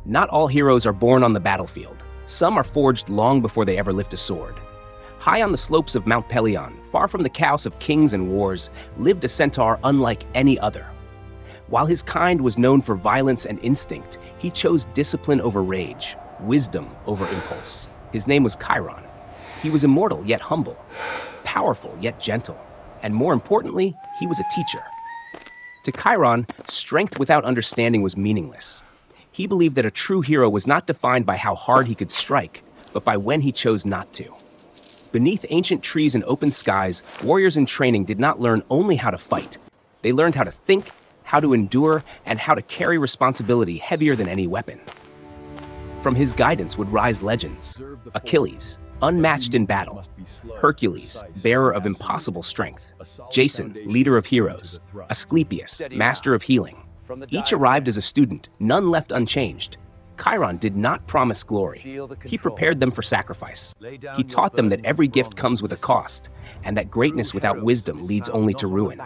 Not all heroes are born on the battlefield. Some are forged long before they ever lift a sword. High on the slopes of Mount Pelion, far from the chaos of kings and wars, lived a centaur unlike any other. While his kind was known for violence and instinct, he chose discipline over rage, wisdom over impulse. His name was Chiron. He was immortal yet humble, powerful yet gentle, and more importantly, he was a teacher. To Chiron, strength without understanding was meaningless. He believed that a true hero was not defined by how hard he could strike, but by when he chose not to. Beneath ancient trees and open skies, warriors in training did not learn only how to fight. They learned how to think, how to endure, and how to carry responsibility heavier than any weapon. From his guidance would rise legends: Achilles, unmatched in battle; Hercules, bearer of impossible strength; Jason, leader of heroes; Asclepius, master of healing. Each arrived as a student, none left unchanged. Chiron did not promise glory. He prepared them for sacrifice. He taught them that every gift comes with a cost, and that greatness without wisdom leads only to ruin.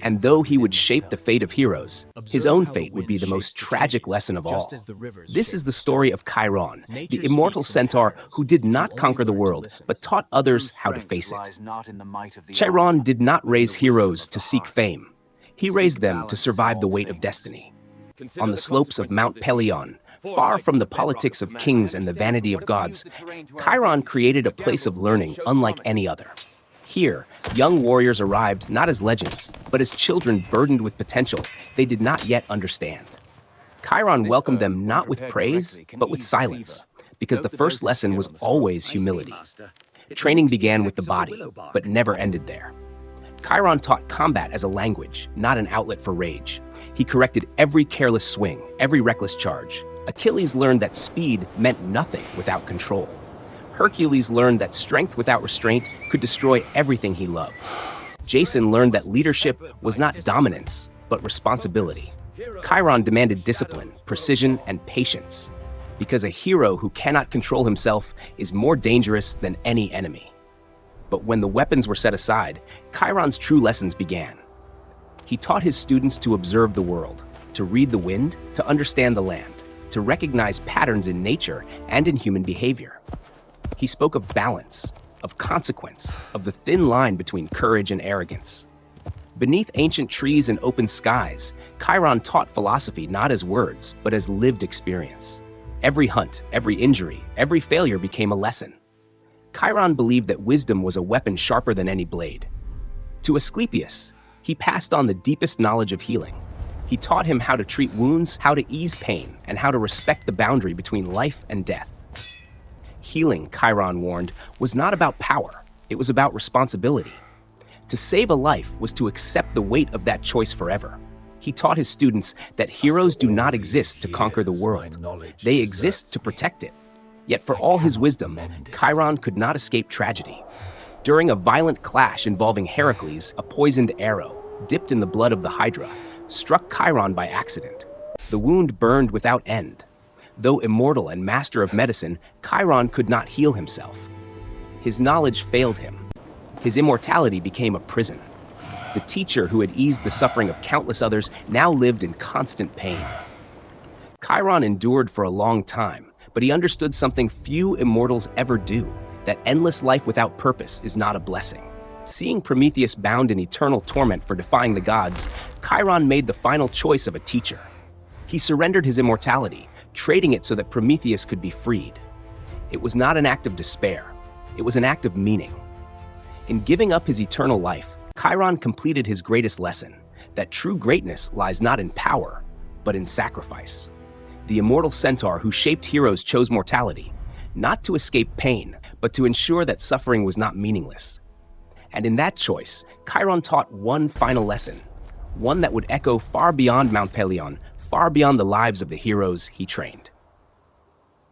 And though he would shape the fate of heroes, his own fate would be the most tragic lesson of all. This is the story of Chiron, the immortal centaur who did not conquer the world, but taught others how to face it. Chiron did not raise heroes to seek fame. He raised them to survive the weight of destiny. On the slopes of Mount Pelion, far from the politics of kings and the vanity of gods, Chiron created a place of learning unlike any other. Here, young warriors arrived not as legends, but as children burdened with potential they did not yet understand. Chiron welcomed them not with praise, but with silence, because the first lesson was always humility. Training began with the body, but never ended there. Chiron taught combat as a language, not an outlet for rage. He corrected every careless swing, every reckless charge. Achilles learned that speed meant nothing without control. Hercules learned that strength without restraint could destroy everything he loved. Jason learned that leadership was not dominance, but responsibility. Chiron demanded discipline, precision, and patience, because a hero who cannot control himself is more dangerous than any enemy. But when the weapons were set aside, Chiron's true lessons began. He taught his students to observe the world, to read the wind, to understand the land, to recognize patterns in nature and in human behavior. He spoke of balance, of consequence, of the thin line between courage and arrogance. Beneath ancient trees and open skies, Chiron taught philosophy not as words, but as lived experience. Every hunt, every injury, every failure became a lesson. Chiron believed that wisdom was a weapon sharper than any blade. To Asclepius, he passed on the deepest knowledge of healing. He taught him how to treat wounds, how to ease pain, and how to respect the boundary between life and death. Healing, Chiron warned, was not about power. It was about responsibility. To save a life was to accept the weight of that choice forever. He taught his students that heroes do not exist to conquer the world. They exist to protect it. Yet for all his wisdom, Chiron could not escape tragedy. During a violent clash involving Hercules, a poisoned arrow, dipped in the blood of the Hydra, struck Chiron by accident. The wound burned without end. Though immortal and master of medicine, Chiron could not heal himself. His knowledge failed him. His immortality became a prison. The teacher who had eased the suffering of countless others now lived in constant pain. Chiron endured for a long time, but he understood something few immortals ever do, that endless life without purpose is not a blessing. Seeing Prometheus bound in eternal torment for defying the gods, Chiron made the final choice of a teacher. He surrendered his immortality, trading it so that Prometheus could be freed. It was not an act of despair. It was an act of meaning. In giving up his eternal life, Chiron completed his greatest lesson, that true greatness lies not in power, but in sacrifice. The immortal centaur who shaped heroes chose mortality, not to escape pain, but to ensure that suffering was not meaningless. And in that choice, Chiron taught one final lesson, one that would echo far beyond Mount Pelion, far beyond the lives of the heroes he trained.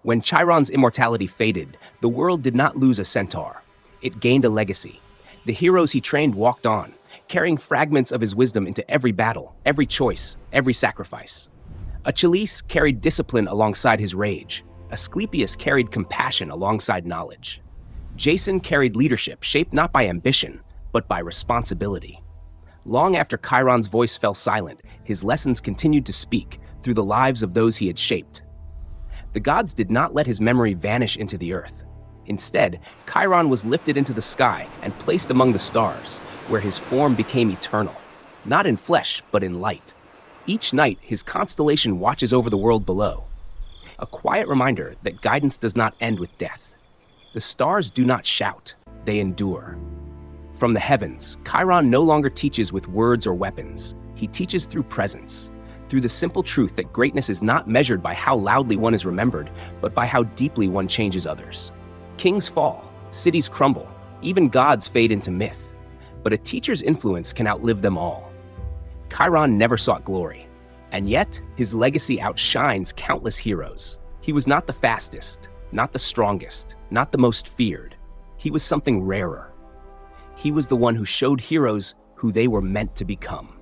When Chiron's immortality faded, the world did not lose a centaur. It gained a legacy. The heroes he trained walked on, carrying fragments of his wisdom into every battle, every choice, every sacrifice. Achilles carried discipline alongside his rage. Asclepius carried compassion alongside knowledge. Jason carried leadership shaped not by ambition, but by responsibility. Long after Chiron's voice fell silent, his lessons continued to speak through the lives of those he had shaped. The gods did not let his memory vanish into the earth. Instead, Chiron was lifted into the sky and placed among the stars, where his form became eternal, not in flesh, but in light. Each night, his constellation watches over the world below, a quiet reminder that guidance does not end with death. The stars do not shout, they endure. From the heavens, Chiron no longer teaches with words or weapons. He teaches through presence, through the simple truth that greatness is not measured by how loudly one is remembered, but by how deeply one changes others. Kings fall, cities crumble, even gods fade into myth. But a teacher's influence can outlive them all. Chiron never sought glory, and yet his legacy outshines countless heroes. He was not the fastest, not the strongest, not the most feared. He was something rarer. He was the one who showed heroes who they were meant to become.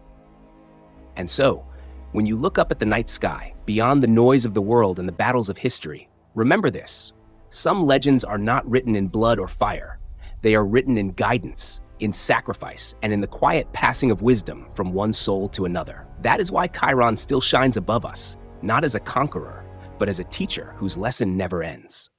And so, when you look up at the night sky, beyond the noise of the world and the battles of history, remember this. Some legends are not written in blood or fire. They are written in guidance, in sacrifice, and in the quiet passing of wisdom from one soul to another. That is why Chiron still shines above us, not as a conqueror, but as a teacher whose lesson never ends.